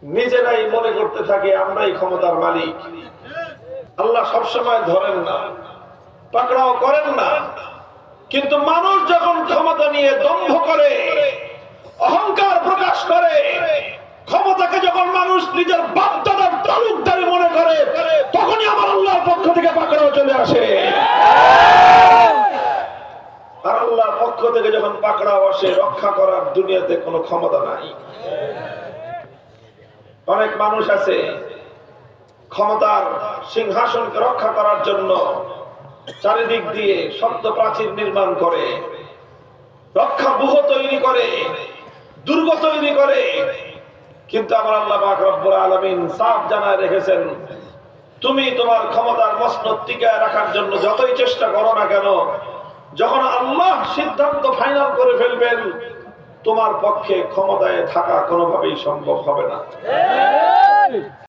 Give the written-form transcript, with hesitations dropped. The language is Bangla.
নিজেরাই মনে করতে থাকে আমরাই ক্ষমতার মালিক। আল্লাহ সবসময় ধরেন না, পাকড়াও করেন না, কিন্তু মানুষ যখন ক্ষমতা নিয়ে দম্ভ করে, অহংকার প্রকাশ করে, ক্ষমতাকে যখন মানুষ নিজের বাপ-দাদার তালুকদারি মনে করে, তখনই আমার আল্লাহর পক্ষ থেকে পাকড়াও চলে আসে। আর আল্লাহর পক্ষ থেকে যখন পাকড়াও আসে, রক্ষা করার দুনিয়াতে কোনো ক্ষমতা নাই। অনেক মানুষ আছে ক্ষমতার সিংহাসনকে রক্ষা করার জন্য চারিদিক দিয়ে শক্ত প্রাচীর নির্মাণ করে, রক্ষাব্যূহ তৈরি করে, দুর্গ তৈরি করে। কিন্তু আমার আল্লাহ পাক রব্বুল আলামিন সাফ জানায় রেখেছেন, তুমি তোমার ক্ষমতার মসনদ টিকায় রাখার জন্য যতই চেষ্টা করো না কেন, যখন আল্লাহ সিদ্ধান্ত ফাইনাল করে ফেলবেন, তোমার পক্ষে ক্ষমতায় থাকা কোনোভাবেই সম্ভব হবে না।